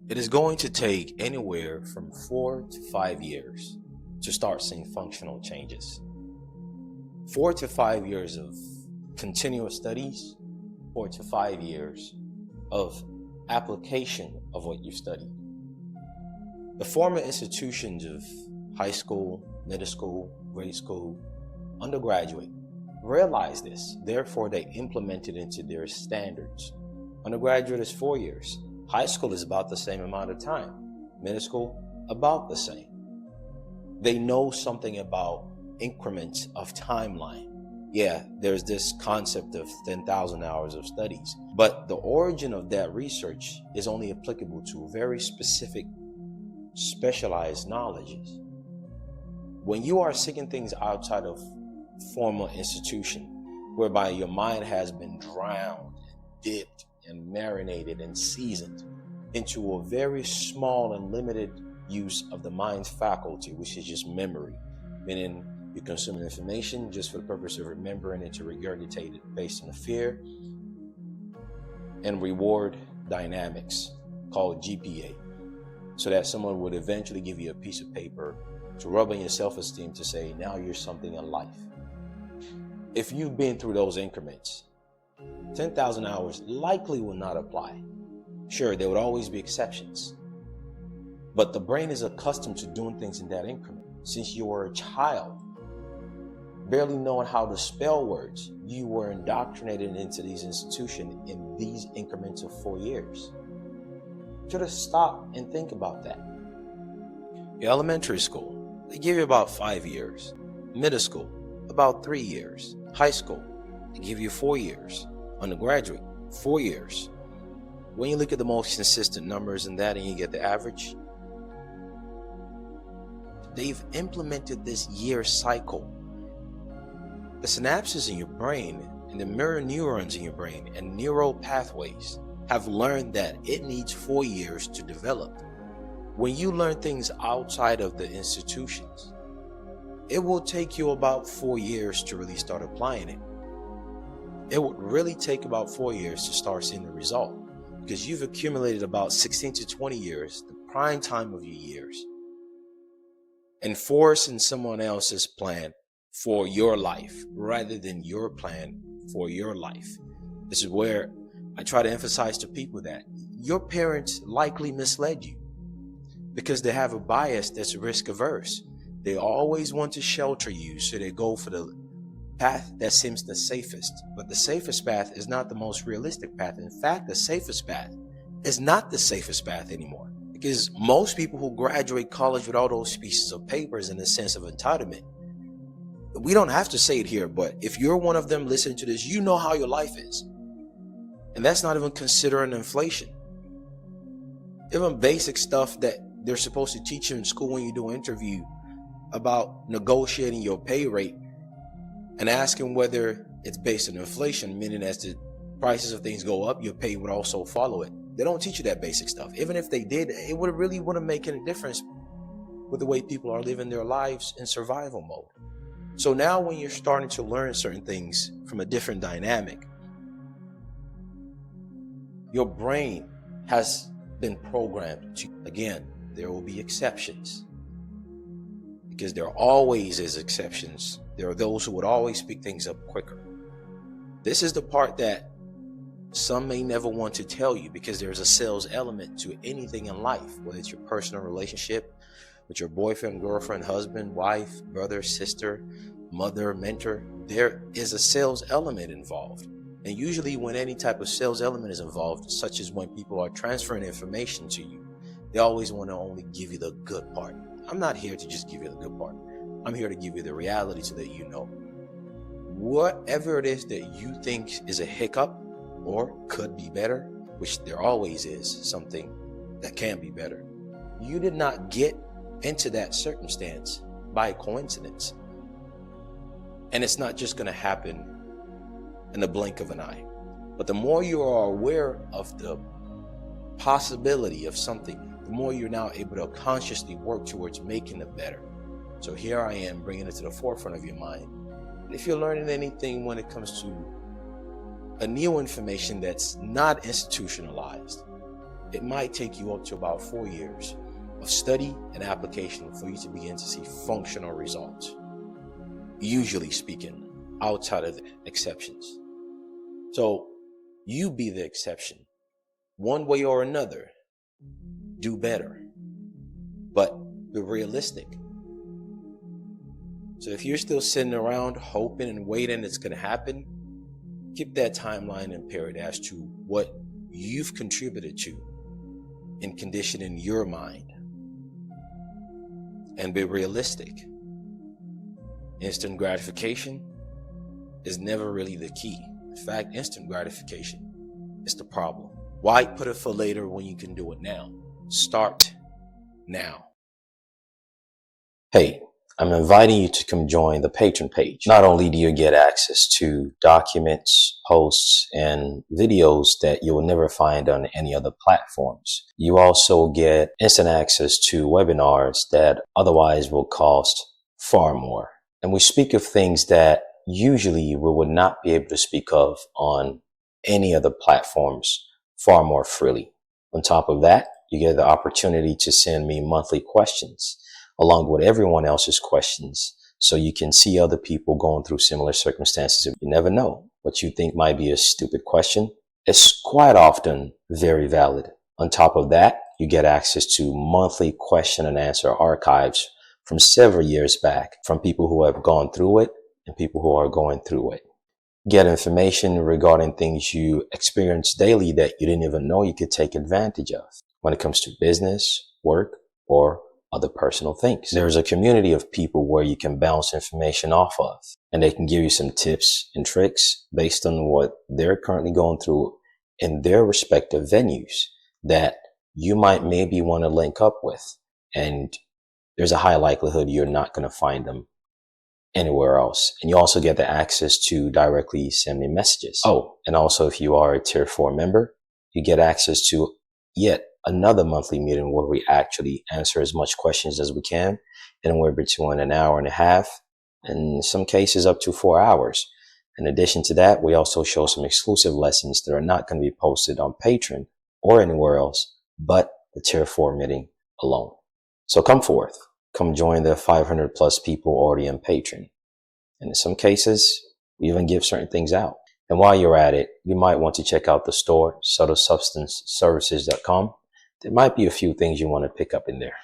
It is going to take anywhere from 4 to 5 years to start seeing functional changes. 4 to 5 years of continuous studies, 4 to 5 years of application of what you've studied. The former institutions of high school, middle school, grade school, undergraduate realized this. Therefore, they implemented into their standards. Undergraduate is 4 years. High school is about the same amount of time. Middle school, about the same. They know something about increments of timeline. Yeah, there's this concept of 10,000 hours of studies, but the origin of that research is only applicable to very specific, specialized knowledges. When you are seeking things outside of formal institution, whereby your mind has been drowned, dipped, and marinated and seasoned into a very small and limited use of the mind's faculty, which is just memory, meaning you consume information just for the purpose of remembering it to regurgitate it based on fear and reward dynamics called GPA, so that someone would eventually give you a piece of paper to rub on your self-esteem to say, now you're something in life. If you've been through those increments, 10,000 hours likely will not apply. Sure, there would always be exceptions, but the brain is accustomed to doing things in that increment. Since you were a child, barely knowing how to spell words, you were indoctrinated into these institutions in these increments of 4 years. You should have stopped and think about that. Your elementary school, they give you about 5 years. Middle school, about 3 years. High school, they give you 4 years. Undergraduate, 4 years. When you look at the most consistent numbers in that and you get the average, they've implemented this year cycle. The synapses in your brain and the mirror neurons in your brain and neural pathways have learned that it needs 4 years to develop. When you learn things outside of the institutions, it will take you about 4 years to really start applying it. It would really take about 4 years to start seeing the result, because you've accumulated about 16 to 20 years, the prime time of your years, enforcing someone else's plan for your life rather than your plan for your life. This is where I try to emphasize to people that your parents likely misled you because they have a bias that's risk averse. They always want to shelter you, so they go for the path that seems the safest. But the safest path is not the most realistic path. In fact, the safest path is not the safest path anymore, because most people who graduate college with all those pieces of papers in a sense of entitlement, we don't have to say it here, but if you're one of them listening to this, you know how your life is. And that's not even considering inflation. Even basic stuff that they're supposed to teach you in school when you do an interview about negotiating your pay rate and asking whether it's based on inflation, meaning as the prices of things go up, your pay would also follow it. They don't teach you that basic stuff. Even if they did, it really wouldn't make any difference with the way people are living their lives in survival mode. So now when you're starting to learn certain things from a different dynamic, your brain has been programmed to, again, there will be exceptions, because there always is exceptions. There are those who would always pick things up quicker. This is the part that some may never want to tell you, because there's a sales element to anything in life, whether it's your personal relationship with your boyfriend, girlfriend, husband, wife, brother, sister, mother, mentor. There is a sales element involved. And usually when any type of sales element is involved, such as when people are transferring information to you, they always want to only give you the good part. I'm not here to just give you the good part. I'm here to give you the reality so that you know. Whatever it is that you think is a hiccup or could be better, which there always is something that can be better, you did not get into that circumstance by coincidence. And it's not just going to happen in the blink of an eye. But the more you are aware of the possibility of something, the more you're now able to consciously work towards making it better. So here I am bringing it to the forefront of your mind. If you're learning anything when it comes to a new information that's not institutionalized, it might take you up to about 4 years of study and application for you to begin to see functional results. Usually speaking, outside of the exceptions. So you be the exception. One way or another, do better, but be realistic. So if you're still sitting around hoping and waiting it's going to happen, keep that timeline and period as to what you've contributed to in conditioning your mind. And be realistic. Instant gratification is never really the key. In fact, instant gratification is the problem. Why put it for later when you can do it now? Start now. Hey, I'm inviting you to come join the Patreon page. Not only do you get access to documents, posts, and videos that you will never find on any other platforms, you also get instant access to webinars that otherwise will cost far more. And we speak of things that usually we would not be able to speak of on any other platforms far more freely. On top of that, you get the opportunity to send me monthly questions along with everyone else's questions, so you can see other people going through similar circumstances. You never know. What you think might be a stupid question is quite often very valid. On top of that, you get access to monthly question and answer archives from several years back from people who have gone through it and people who are going through it. Get information regarding things you experience daily that you didn't even know you could take advantage of when it comes to business, work, or other personal things. There's a community of people where you can bounce information off of, and they can give you some tips and tricks based on what they're currently going through in their respective venues that you might maybe want to link up with. And there's a high likelihood you're not going to find them anywhere else. And you also get the access to directly send me messages. Oh, and also if you are a tier 4 member, you get access to yet another monthly meeting where we actually answer as much questions as we can, anywhere between an hour and a half, and in some cases up to 4 hours. In addition to that, we also show some exclusive lessons that are not going to be posted on Patreon or anywhere else but the tier 4 meeting alone. So come forth, come join the 500 plus people already on Patreon. And in some cases, we even give certain things out. And while you're at it, you might want to check out the store, subtlesubstanceservices.com. There might be a few things you want to pick up in there.